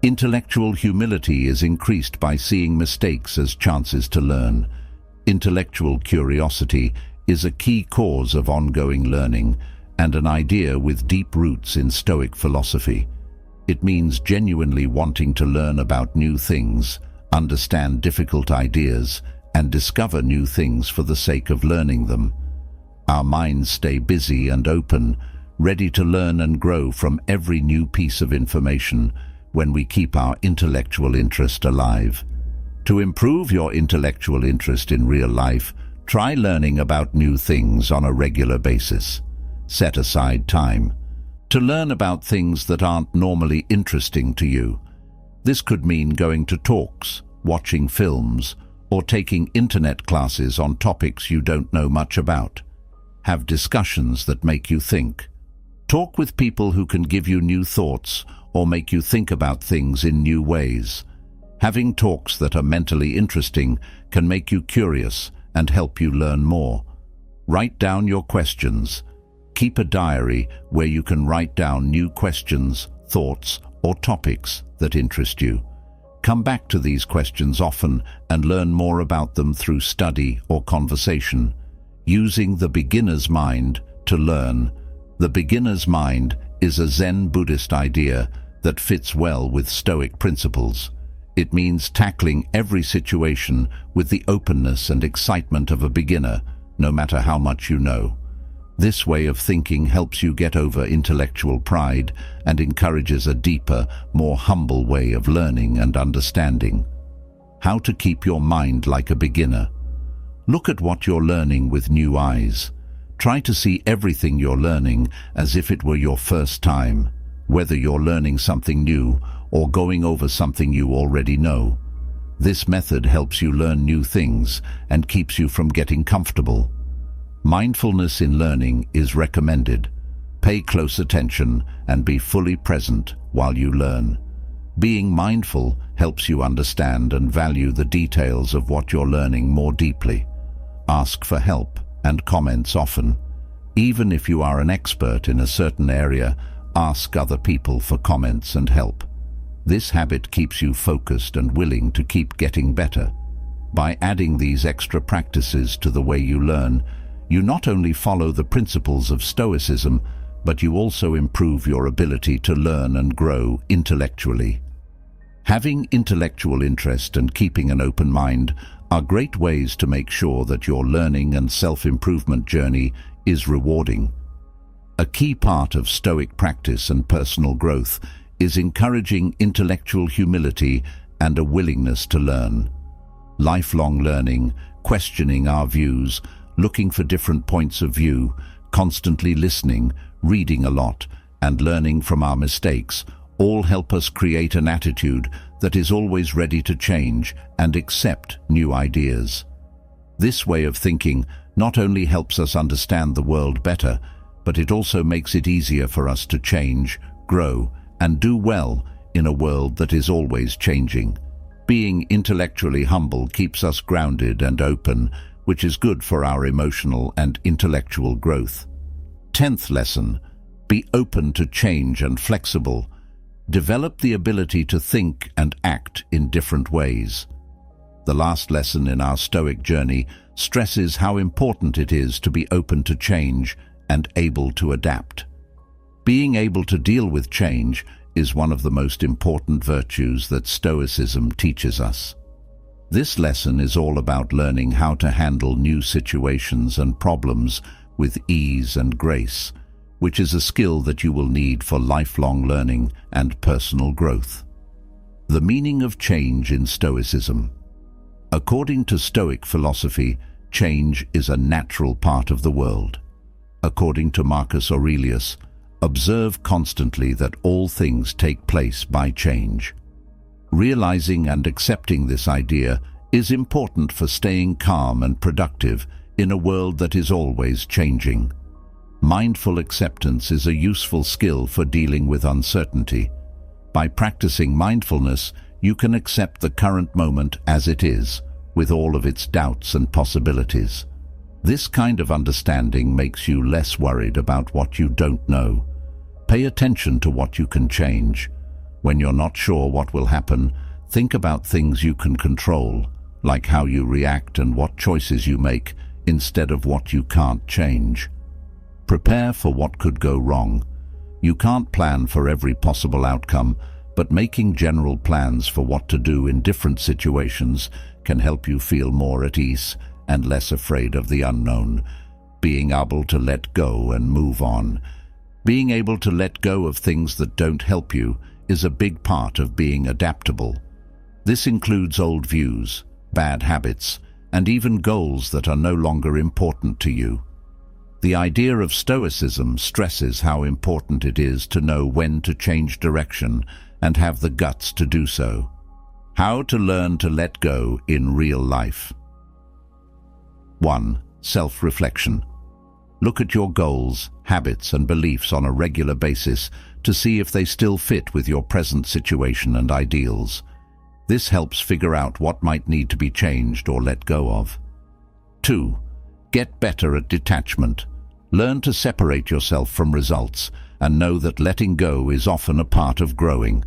Intellectual humility is increased by seeing mistakes as chances to learn. Intellectual curiosity is a key cause of ongoing learning and an idea with deep roots in Stoic philosophy. It means genuinely wanting to learn about new things, understand difficult ideas, and discover new things for the sake of learning them. Our minds stay busy and open, ready to learn and grow from every new piece of information when we keep our intellectual interest alive. To improve your intellectual interest in real life, try learning about new things on a regular basis. Set aside time to learn about things that aren't normally interesting to you. This could mean going to talks, watching films, or taking internet classes on topics you don't know much about. Have discussions that make you think. Talk with people who can give you new thoughts or make you think about things in new ways. Having talks that are mentally interesting can make you curious and help you learn more. Write down your questions. Keep a diary where you can write down new questions, thoughts, or topics that interest you. Come back to these questions often and learn more about them through study or conversation. Using the beginner's mind to learn. The beginner's mind is a Zen Buddhist idea that fits well with Stoic principles. It means tackling every situation with the openness and excitement of a beginner, no matter how much you know. This way of thinking helps you get over intellectual pride and encourages a deeper, more humble way of learning and understanding. How to keep your mind like a beginner. Look at what you're learning with new eyes. Try to see everything you're learning as if it were your first time, whether you're learning something new or going over something you already know. This method helps you learn new things and keeps you from getting comfortable. Mindfulness in learning is recommended. Pay close attention and be fully present while you learn. Being mindful helps you understand and value the details of what you're learning more deeply. Ask for help and comments often. Even if you are an expert in a certain area, ask other people for comments and help. This habit keeps you focused and willing to keep getting better. By adding these extra practices to the way you learn, you not only follow the principles of Stoicism, but you also improve your ability to learn and grow intellectually. Having intellectual interest and keeping an open mind are great ways to make sure that your learning and self-improvement journey is rewarding. A key part of Stoic practice and personal growth is encouraging intellectual humility and a willingness to learn. Lifelong learning, questioning our views, looking for different points of view, constantly listening, reading a lot, and learning from our mistakes all help us create an attitude that is always ready to change and accept new ideas. This way of thinking not only helps us understand the world better, but it also makes it easier for us to change, grow, and do well in a world that is always changing. Being intellectually humble keeps us grounded and open, which is good for our emotional and intellectual growth. 10th lesson: be open to change and flexible. Develop the ability to think and act in different ways. The last lesson in our Stoic journey stresses how important it is to be open to change and able to adapt. Being able to deal with change is one of the most important virtues that Stoicism teaches us. This lesson is all about learning how to handle new situations and problems with ease and grace, which is a skill that you will need for lifelong learning and personal growth. The meaning of change in Stoicism. According to Stoic philosophy, change is a natural part of the world. According to Marcus Aurelius, observe constantly that all things take place by change. Realizing and accepting this idea is important for staying calm and productive in a world that is always changing. Mindful acceptance is a useful skill for dealing with uncertainty. By practicing mindfulness, you can accept the current moment as it is, with all of its doubts and possibilities. This kind of understanding makes you less worried about what you don't know. Pay attention to what you can change. When you're not sure what will happen, think about things you can control, like how you react and what choices you make, instead of what you can't change. Prepare for what could go wrong. You can't plan for every possible outcome, but making general plans for what to do in different situations can help you feel more at ease and less afraid of the unknown. Being able to let go and move on. Being able to let go of things that don't help you is a big part of being adaptable. This includes old views, bad habits, and even goals that are no longer important to you. The idea of Stoicism stresses how important it is to know when to change direction and have the guts to do so. How to learn to let go in real life. 1. Self-reflection. Look at your goals, habits, and beliefs on a regular basis to see if they still fit with your present situation and ideals. This helps figure out what might need to be changed or let go of. 2. Get better at detachment. Learn to separate yourself from results and know that letting go is often a part of growing.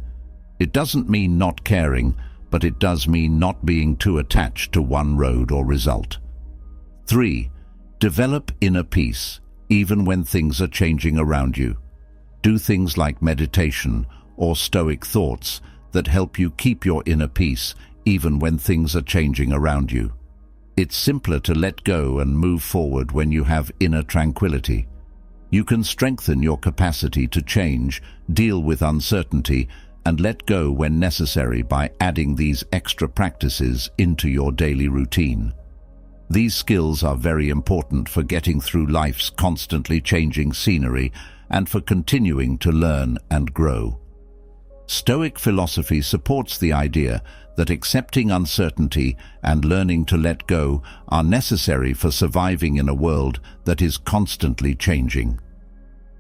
It doesn't mean not caring, but it does mean not being too attached to one road or result. 3. Develop inner peace, even when things are changing around you. Do things like meditation or Stoic thoughts that help you keep your inner peace even when things are changing around you. It's simpler to let go and move forward when you have inner tranquility. You can strengthen your capacity to change, deal with uncertainty, and let go when necessary by adding these extra practices into your daily routine. These skills are very important for getting through life's constantly changing scenery and for continuing to learn and grow. Stoic philosophy supports the idea that accepting uncertainty and learning to let go are necessary for surviving in a world that is constantly changing.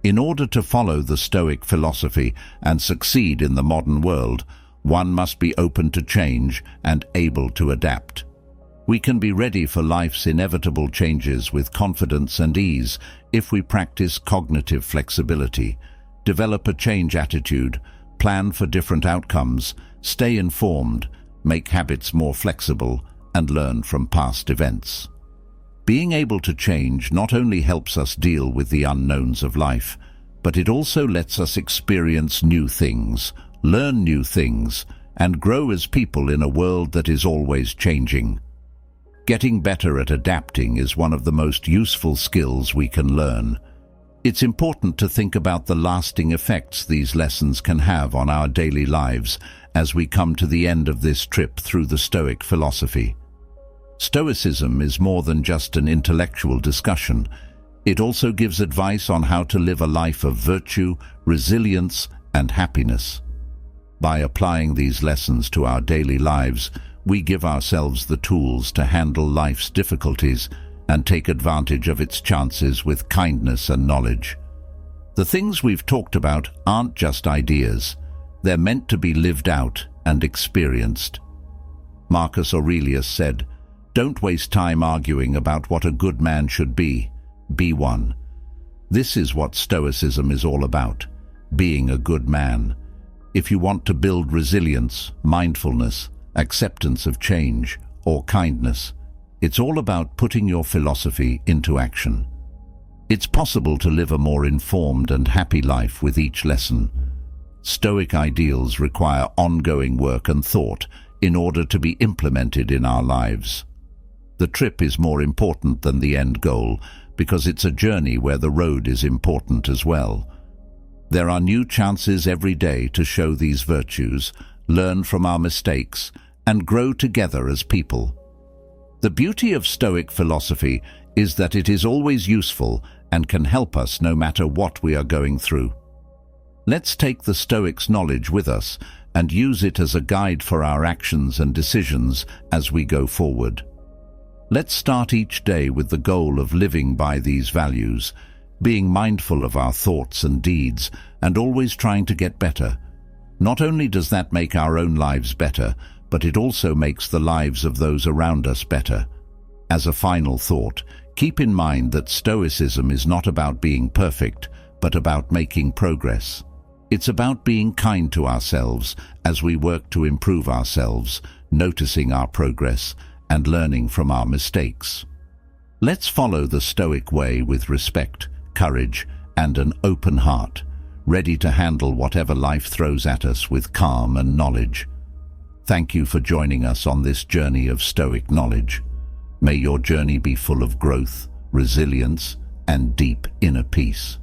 In order to follow the Stoic philosophy and succeed in the modern world, one must be open to change and able to adapt. We can be ready for life's inevitable changes with confidence and ease if we practice cognitive flexibility, develop a change attitude, plan for different outcomes, stay informed, make habits more flexible, and learn from past events. Being able to change not only helps us deal with the unknowns of life, but it also lets us experience new things, learn new things, and grow as people in a world that is always changing. Getting better at adapting is one of the most useful skills we can learn. It's important to think about the lasting effects these lessons can have on our daily lives as we come to the end of this trip through the Stoic philosophy. Stoicism is more than just an intellectual discussion. It also gives advice on how to live a life of virtue, resilience, and happiness. By applying these lessons to our daily lives, we give ourselves the tools to handle life's difficulties and take advantage of its chances with kindness and knowledge. The things we've talked about aren't just ideas. They're meant to be lived out and experienced. Marcus Aurelius said, "Don't waste time arguing about what a good man should be. Be one." This is what Stoicism is all about, being a good man. If you want to build resilience, mindfulness, acceptance of change, or kindness, it's all about putting your philosophy into action. It's possible to live a more informed and happy life with each lesson. Stoic ideals require ongoing work and thought in order to be implemented in our lives. The trip is more important than the end goal because it's a journey where the road is important as well. There are new chances every day to show these virtues, learn from our mistakes, and grow together as people. The beauty of Stoic philosophy is that it is always useful and can help us no matter what we are going through. Let's take the Stoics' knowledge with us and use it as a guide for our actions and decisions as we go forward. Let's start each day with the goal of living by these values, being mindful of our thoughts and deeds, and always trying to get better. Not only does that make our own lives better, but it also makes the lives of those around us better. As a final thought, keep in mind that Stoicism is not about being perfect, but about making progress. It's about being kind to ourselves as we work to improve ourselves, noticing our progress, and learning from our mistakes. Let's follow the Stoic way with respect, courage, and an open heart, ready to handle whatever life throws at us with calm and knowledge. Thank you for joining us on this journey of Stoic knowledge. May your journey be full of growth, resilience, and deep inner peace.